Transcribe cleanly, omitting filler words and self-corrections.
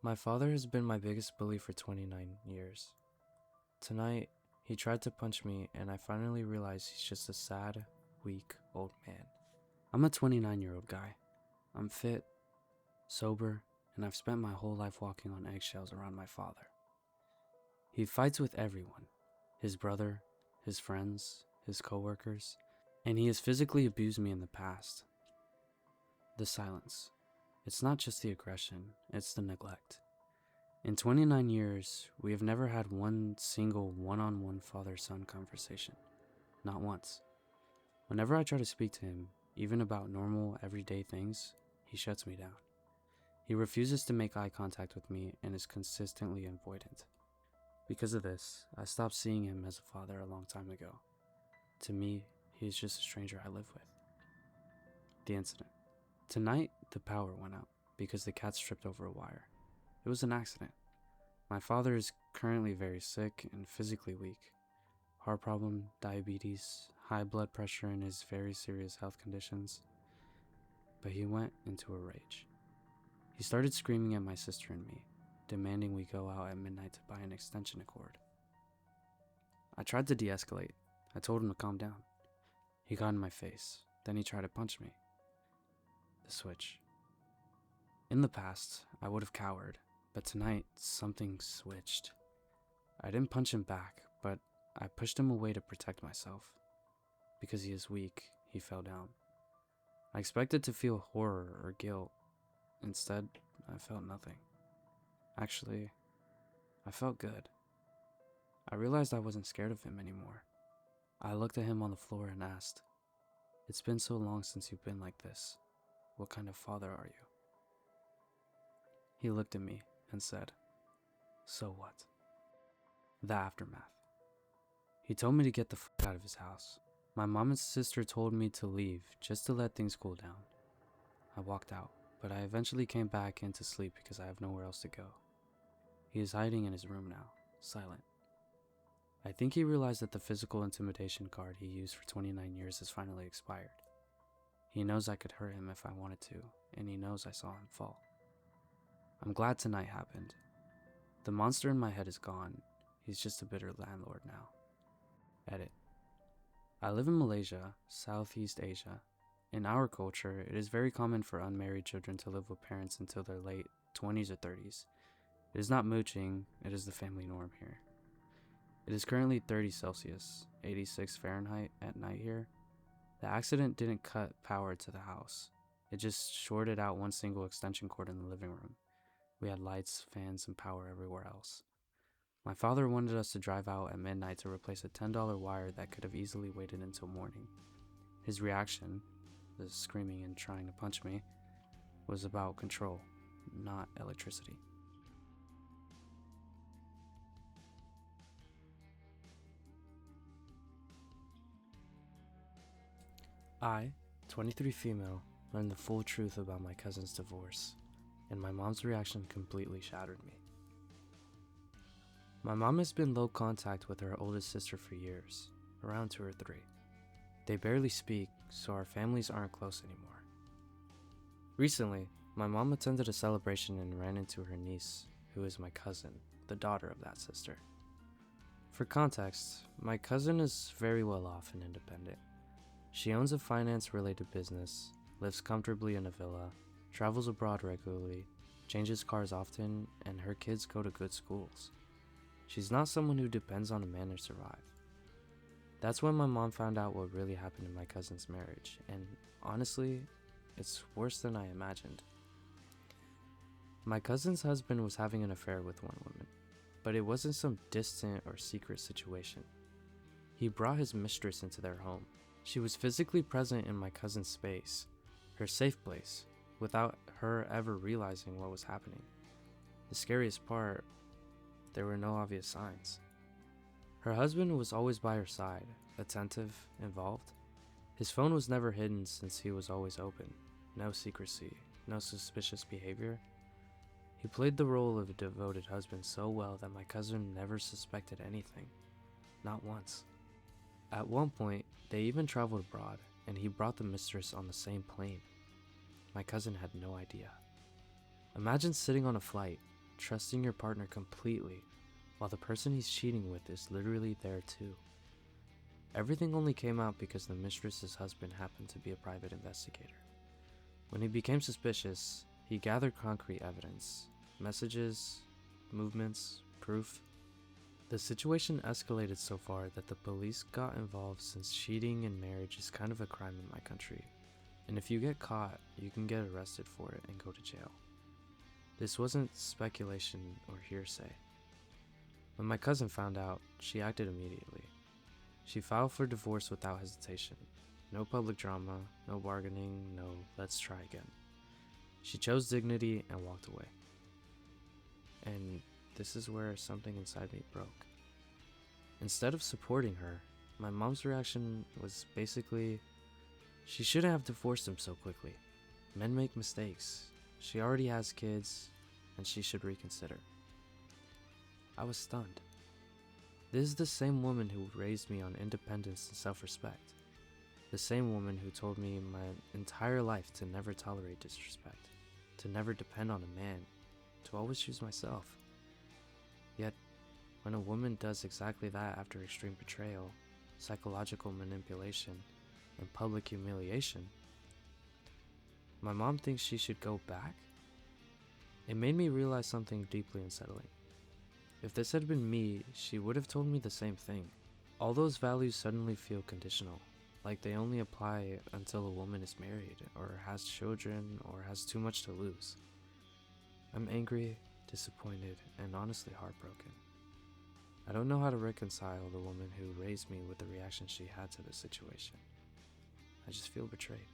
My father has been my biggest bully for 29 years. Tonight, he tried to punch me, and I finally realized he's just a sad, weak old man. I'm a 29-year-old guy. I'm fit, sober, and I've spent my whole life walking on eggshells around my father. He fights with everyone, his brother, his friends, his coworkers, and he has physically abused me in the past. The silence. It's not just the aggression, it's the neglect. In 29 years, we have never had one single one-on-one father-son conversation. Not once. Whenever I try to speak to him, even about normal, everyday things, he shuts me down. He refuses to make eye contact with me and is consistently avoidant. Because of this, I stopped seeing him as a father a long time ago. To me, he is just a stranger I live with. The incident. Tonight, the power went out because the cat tripped over a wire. It was an accident. My father is currently very sick and physically weak. Heart problem, diabetes, high blood pressure, and his very serious health conditions. But he went into a rage. He started screaming at my sister and me, demanding we go out at midnight to buy an extension cord. I tried to de-escalate. I told him to calm down. He got in my face. Then he tried to punch me. The switch. In the past, I would have cowered, but tonight, something switched. I didn't punch him back, but I pushed him away to protect myself. Because he is weak, he fell down. I expected to feel horror or guilt. Instead, I felt nothing. Actually, I felt good. I realized I wasn't scared of him anymore. I looked at him on the floor and asked, "It's been so long since you've been like this. What kind of father are you?" He looked at me and said, "So what?" The aftermath. He told me to get the out of his house. My mom and sister told me to leave just to let things cool down. I walked out, but I eventually came back in to sleep because I have nowhere else to go. He is hiding in his room now, silent. I think he realized that the physical intimidation card he used for 29 years has finally expired. He knows I could hurt him if I wanted to, and he knows I saw him fall. I'm glad tonight happened. The monster in my head is gone. He's just a bitter landlord now. Edit. I live in Malaysia, Southeast Asia. In our culture, it is very common for unmarried children to live with parents until their late 20s or 30s. It is not mooching, it is the family norm here. It is currently 30 Celsius, 86 Fahrenheit at night here. The accident didn't cut power to the house. It just shorted out one single extension cord in the living room. We had lights, fans, and power everywhere else. My father wanted us to drive out at midnight to replace a $10 wire that could have easily waited until morning. His reaction, the screaming and trying to punch me, was about control, not electricity. I, 23 female, learned the full truth about my cousin's divorce, and my mom's reaction completely shattered me. My mom has been low contact with her oldest sister for years, around 2 or 3. They barely speak, so our families aren't close anymore. Recently, my mom attended a celebration and ran into her niece, who is my cousin, the daughter of that sister. For context, my cousin is very well off and independent. She owns a finance-related business, lives comfortably in a villa, travels abroad regularly, changes cars often, and her kids go to good schools. She's not someone who depends on a man to survive. That's when my mom found out what really happened in my cousin's marriage, and honestly, it's worse than I imagined. My cousin's husband was having an affair with one woman, but it wasn't some distant or secret situation. He brought his mistress into their home. She was physically present in my cousin's space, her safe place, without her ever realizing what was happening. The scariest part, there were no obvious signs. Her husband was always by her side, attentive, involved. His phone was never hidden since he was always open. No secrecy, no suspicious behavior. He played the role of a devoted husband so well that my cousin never suspected anything. Not once. At one point, they even traveled abroad, and he brought the mistress on the same plane. My cousin had no idea. Imagine sitting on a flight, trusting your partner completely, while the person he's cheating with is literally there too. Everything only came out because the mistress's husband happened to be a private investigator. When he became suspicious, he gathered concrete evidence, messages, movements, proof. The situation escalated so far that the police got involved since cheating in marriage is kind of a crime in my country, and if you get caught, you can get arrested for it and go to jail. This wasn't speculation or hearsay. When my cousin found out, she acted immediately. She filed for divorce without hesitation. No public drama, no bargaining, no let's try again. She chose dignity and walked away. And this is where something inside me broke. Instead of supporting her, my mom's reaction was basically, she shouldn't have divorced him so quickly. Men make mistakes. She already has kids, and she should reconsider. I was stunned. This is the same woman who raised me on independence and self-respect. The same woman who told me my entire life to never tolerate disrespect, to never depend on a man, to always choose myself. Yet, when a woman does exactly that after extreme betrayal, psychological manipulation, and public humiliation, my mom thinks she should go back? It made me realize something deeply unsettling. If this had been me, she would have told me the same thing. All those values suddenly feel conditional, like they only apply until a woman is married, or has children, or has too much to lose. I'm angry, disappointed, and honestly heartbroken. I don't know how to reconcile the woman who raised me with the reaction she had to this situation. I just feel betrayed.